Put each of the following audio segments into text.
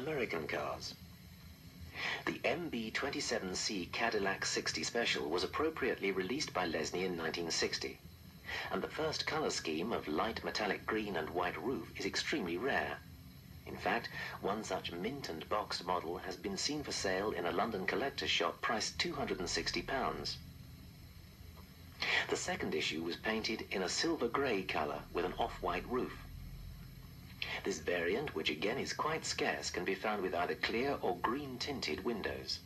American cars. The MB-27C Cadillac 60 Special was appropriately released by Lesney in 1960, and the first color scheme of light metallic green and white roof is extremely rare. In fact, one such mint and boxed model has been seen for sale in a London collector's shop priced £260. The second issue was painted in a silver grey colour with an off-white roof. This variant, which again is quite scarce, can be found with either clear or green-tinted windows.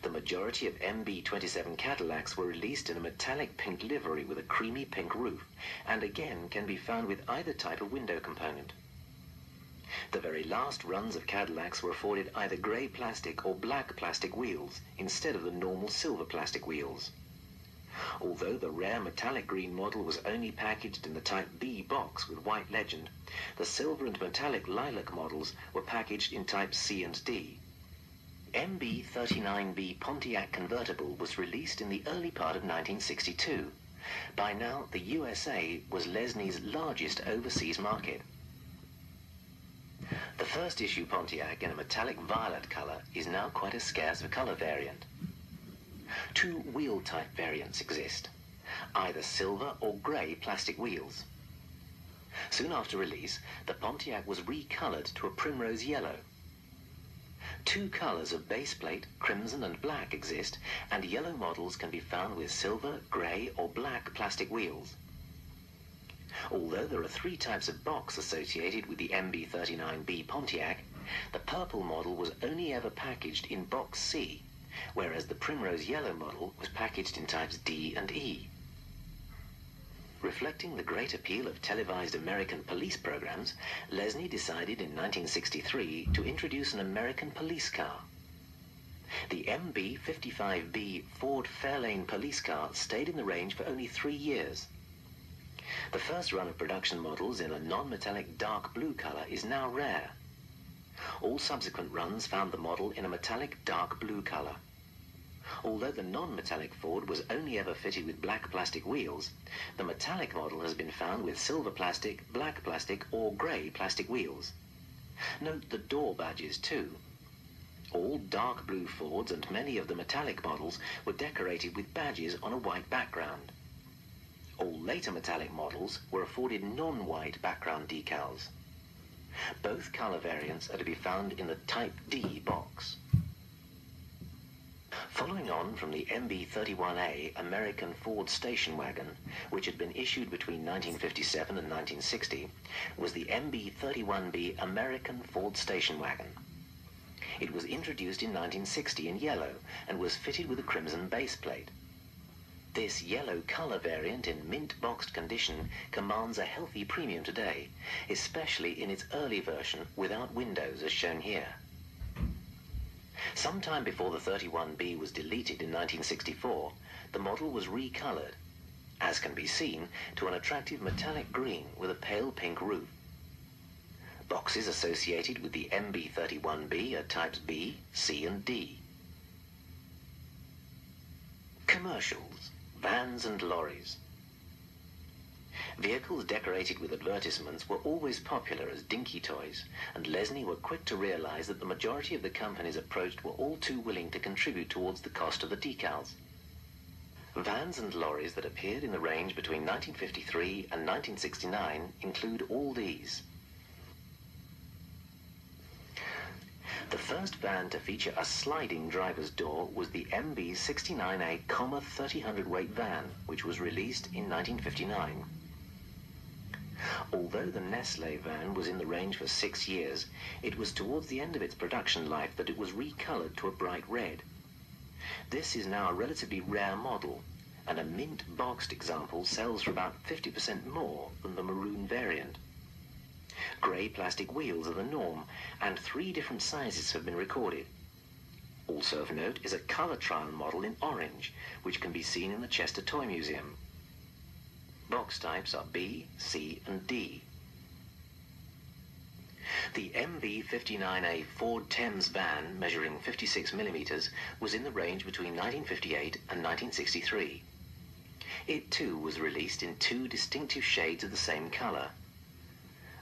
The majority of MB-27 Cadillacs were released in a metallic pink livery with a creamy pink roof, and again can be found with either type of window component. The very last runs of Cadillacs were afforded either grey plastic or black plastic wheels instead of the normal silver plastic wheels. Although the rare metallic green model was only packaged in the Type B box with white legend, the silver and metallic lilac models were packaged in Type C and D. MB-39B Pontiac convertible was released in the early part of 1962. By now, the USA was Lesney's largest overseas market. The first issue Pontiac in a metallic violet colour is now quite a scarce colour variant. Two wheel-type variants exist, either silver or grey plastic wheels. Soon after release, the Pontiac was recoloured to a primrose yellow. Two colours of base plate, crimson and black, exist, and yellow models can be found with silver, grey or black plastic wheels. Although there are three types of box associated with the MB-39B Pontiac, the purple model was only ever packaged in box C, whereas the primrose yellow model was packaged in types D and E. Reflecting the great appeal of televised American police programs, Lesney decided in 1963 to introduce an American police car. The MB-55B Ford Fairlane police car stayed in the range for only 3 years. The first run of production models in a non-metallic dark blue colour is now rare. All subsequent runs found the model in a metallic dark blue colour. Although the non-metallic Ford was only ever fitted with black plastic wheels, the metallic model has been found with silver plastic, black plastic or grey plastic wheels. Note the door badges too. All dark blue Fords and many of the metallic models were decorated with badges on a white background. All later metallic models were afforded non-white background decals. Both colour variants are to be found in the Type D box. Following on from the MB-31A American Ford station wagon, which had been issued between 1957 and 1960, was the MB-31B American Ford station wagon. It was introduced in 1960 in yellow and was fitted with a crimson base plate. This yellow colour variant in mint-boxed condition commands a healthy premium today, especially in its early version without windows as shown here. Sometime before the 31B was deleted in 1964, the model was recoloured, as can be seen, to an attractive metallic green with a pale pink roof. Boxes associated with the MB-31B are types B, C and D. Commercials, vans and lorries. Vehicles decorated with advertisements were always popular as dinky toys, and Lesney were quick to realise that the majority of the companies approached were all too willing to contribute towards the cost of the decals. Vans and lorries that appeared in the range between 1953 and 1969 include all these. The first van to feature a sliding driver's door was the MB-69A 30 hundredweight van, which was released in 1959. Although the Nestlé van was in the range for 6 years, it was towards the end of its production life that it was recoloured to a bright red. This is now a relatively rare model, and a mint-boxed example sells for about 50% more than the maroon variant. Grey plastic wheels are the norm, and 3 different sizes have been recorded. Also of note is a colour trial model in orange, which can be seen in the Chester Toy Museum. Box types are B, C and D. The MB-59A Ford Thames van, measuring 56mm, was in the range between 1958 and 1963. It too was released in 2 distinctive shades of the same colour.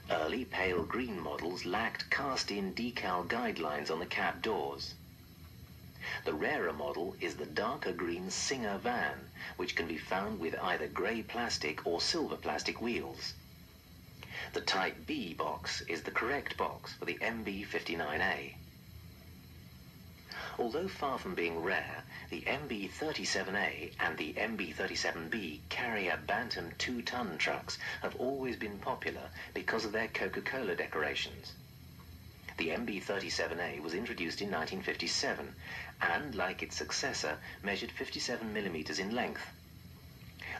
Early pale green models lacked cast-in decal guidelines on the cab doors. The rarer model is the darker green Singer van, which can be found with either grey plastic or silver plastic wheels. The Type B box is the correct box for the MB59A. Although far from being rare, the MB37A and the MB37B Carrier Bantam 2-ton trucks have always been popular because of their Coca-Cola decorations. The MB37A was introduced in 1957 and, like its successor, measured 57 millimeters in length.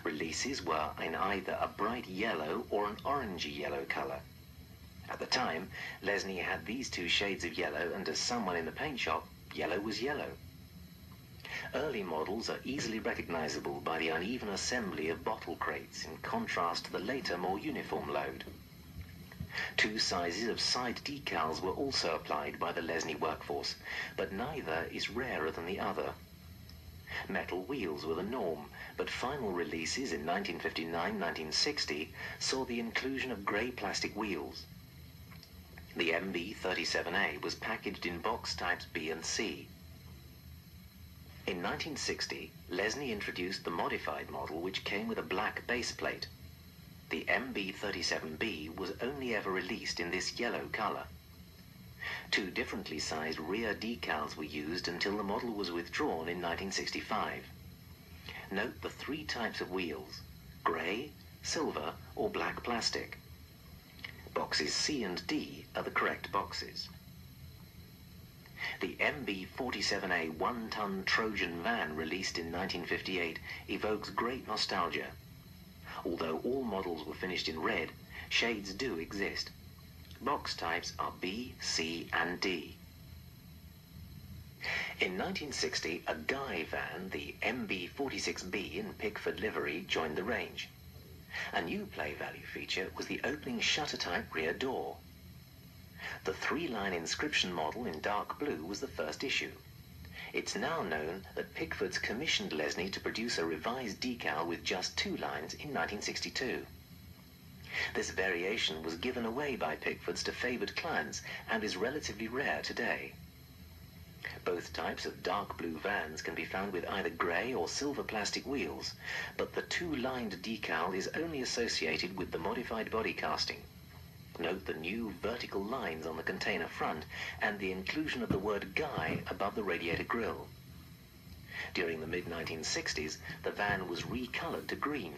Releases were in either a bright yellow or an orangey yellow color. At the time, Lesney had these two shades of yellow, and as someone in the paint shop, yellow was yellow. Early models are easily recognizable by the uneven assembly of bottle crates in contrast to the later, more uniform load. Two sizes of side decals were also applied by the Lesney workforce, but neither is rarer than the other. Metal wheels were the norm, but final releases in 1959-1960 saw the inclusion of grey plastic wheels. The MB37A was packaged in box types B and C. In 1960, Lesney introduced the modified model, which came with a black base plate. The MB37B was only ever released in this yellow color. Two differently sized rear decals were used until the model was withdrawn in 1965. Note the three types of wheels: grey, silver, or black plastic. Boxes C and D are the correct boxes. The MB47A 1-ton Trojan van released in 1958 evokes great nostalgia. Although all models were finished in red, shades do exist. Box types are B, C, and D. In 1960, a Guy van, the MB46B in Pickford livery, joined the range. A new play value feature was the opening shutter-type rear door. The three-line inscription model in dark blue was the first issue. It's now known that Pickford's commissioned Lesney to produce a revised decal with just two lines in 1962. This variation was given away by Pickford's to favored clients and is relatively rare today. Both types of dark blue vans can be found with either grey or silver plastic wheels, but the two-lined decal is only associated with the modified body casting. Note the new vertical lines on the container front and the inclusion of the word Guy above the radiator grille. During the mid-1960s, the van was recolored to green.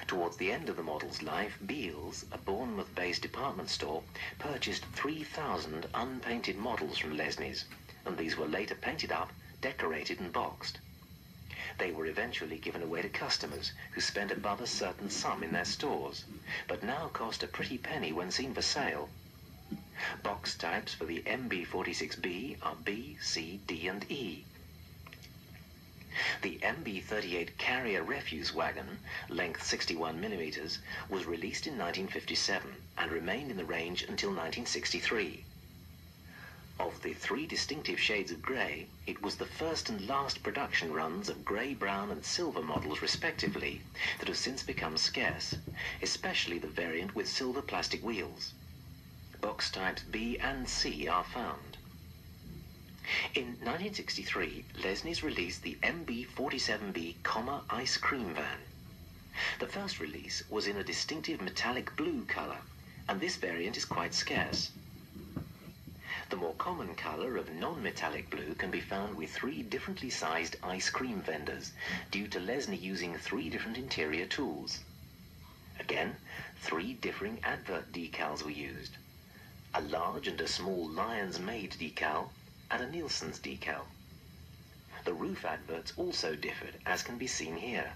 Towards the end of the model's life, Beale's, a Bournemouth-based department store, purchased 3,000 unpainted models from Lesney's, and these were later painted up, decorated and boxed. They were eventually given away to customers who spent above a certain sum in their stores, but now cost a pretty penny when seen for sale. Box types for the MB46B are B, C, D, and E. The MB38 Carrier refuse wagon, length 61 millimeters, was released in 1957 and remained in the range until 1963. Of the three distinctive shades of grey, it was the first and last production runs of grey, brown, and silver models respectively that have since become scarce, especially the variant with silver plastic wheels. Box types B and C are found. In 1963, Lesney's released the MB47B, Ice Cream Van. The first release was in a distinctive metallic blue colour, and this variant is quite scarce. The more common colour of non-metallic blue can be found with three differently sized ice cream vendors, due to Lesney using three different interior tools. Again, three differing advert decals were used: a large and a small Lions Made decal, and a Nielsen's decal. The roof adverts also differed, as can be seen here.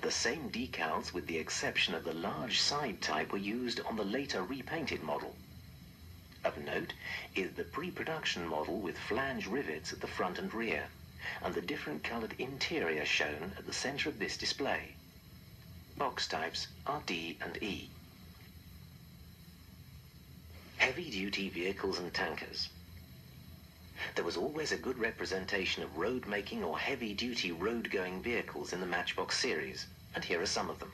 The same decals, with the exception of the large side type, were used on the later repainted model. Of note is the pre-production model with flange rivets at the front and rear, and the different coloured interior shown at the centre of this display. Box types are D and E. Heavy-duty vehicles and tankers. There was always a good representation of road-making or heavy-duty road-going vehicles in the Matchbox series, and here are some of them.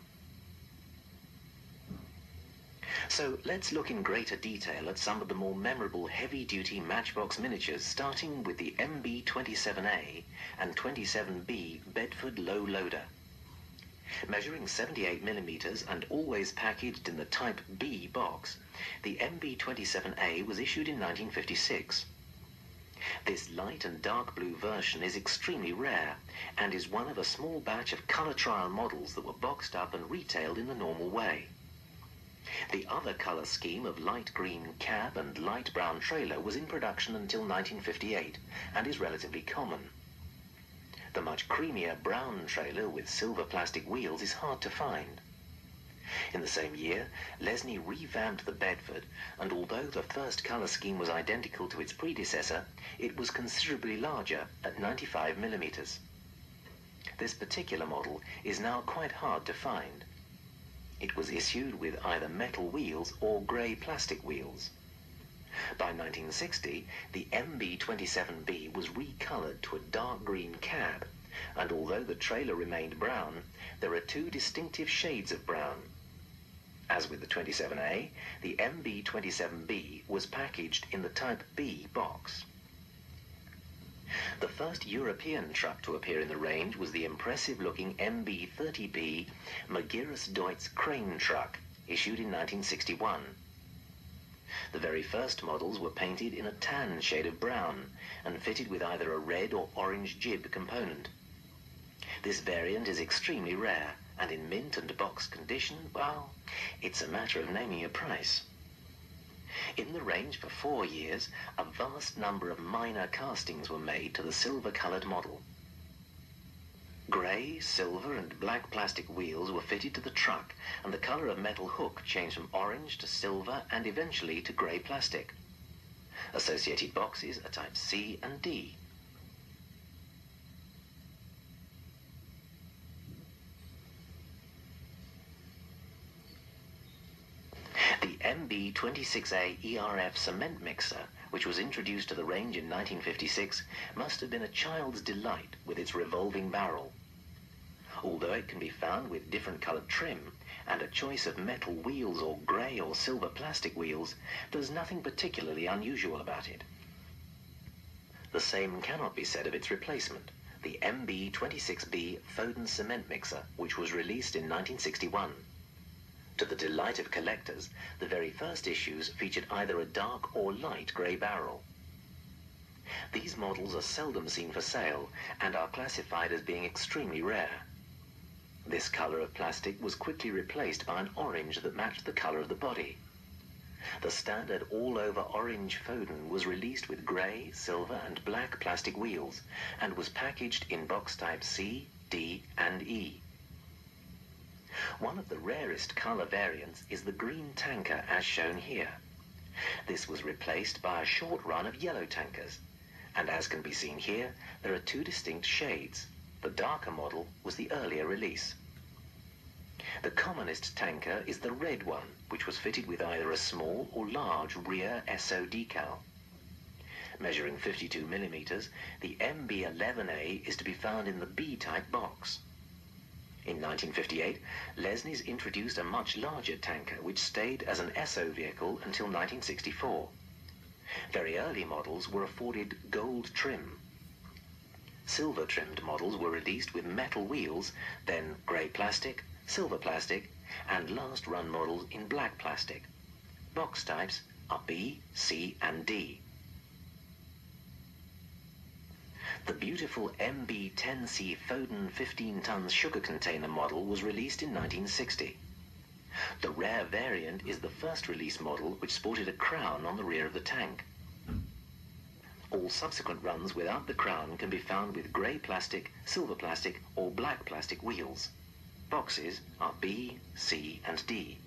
So let's look in greater detail at some of the more memorable heavy-duty Matchbox miniatures, starting with the MB27A and 27B Bedford Low Loader. Measuring 78mm and always packaged in the Type B box, the MB27A was issued in 1956. This light and dark blue version is extremely rare and is one of a small batch of colour trial models that were boxed up and retailed in the normal way. The other colour scheme of light green cab and light brown trailer was in production until 1958 and is relatively common. The much creamier brown trailer with silver plastic wheels is hard to find. In the same year, Lesney revamped the Bedford, and although the first colour scheme was identical to its predecessor, it was considerably larger at 95mm. This particular model is now quite hard to find. It was issued with either metal wheels or grey plastic wheels. By 1960, the MB27B was recoloured to a dark green cab, and although the trailer remained brown, there are two distinctive shades of brown. As with the 27A, the MB27B was packaged in the Type B box. The first European truck to appear in the range was the impressive-looking MB30B Magirus-Deutz crane truck, issued in 1961. The very first models were painted in a tan shade of brown and fitted with either a red or orange jib component. This variant is extremely rare, and in mint and box condition, well, it's a matter of naming a price. In the range for 4 years, a vast number of minor castings were made to the silver-coloured model. Grey, silver and black plastic wheels were fitted to the truck, and the colour of metal hook changed from orange to silver and eventually to grey plastic. Associated boxes are Type C and D. The MB26A ERF cement mixer, which was introduced to the range in 1956, must have been a child's delight with its revolving barrel. Although it can be found with different coloured trim and a choice of metal wheels or grey or silver plastic wheels, there's nothing particularly unusual about it. The same cannot be said of its replacement, the MB26B Foden cement mixer, which was released in 1961. To the delight of collectors, the very first issues featured either a dark or light grey barrel. These models are seldom seen for sale and are classified as being extremely rare. This colour of plastic was quickly replaced by an orange that matched the colour of the body. The standard all-over orange Foden was released with grey, silver and black plastic wheels and was packaged in box type C, D and E. One of the rarest colour variants is the green tanker as shown here. This was replaced by a short run of yellow tankers, and as can be seen here, there are two distinct shades. The darker model was the earlier release. The commonest tanker is the red one, which was fitted with either a small or large rear SO decal. Measuring 52mm, the MB11A is to be found in the B-type box. In 1958, Lesney's introduced a much larger tanker which stayed as an SO vehicle until 1964. Very early models were afforded gold trim. Silver-trimmed models were released with metal wheels, then grey plastic, silver plastic, and last-run models in black plastic. Box types are B, C and D. The beautiful MB10C Foden 15 tons sugar container model was released in 1960. The rare variant is the first release model which sported a crown on the rear of the tank. All subsequent runs without the crown can be found with grey plastic, silver plastic or black plastic wheels. Boxes are B, C and D.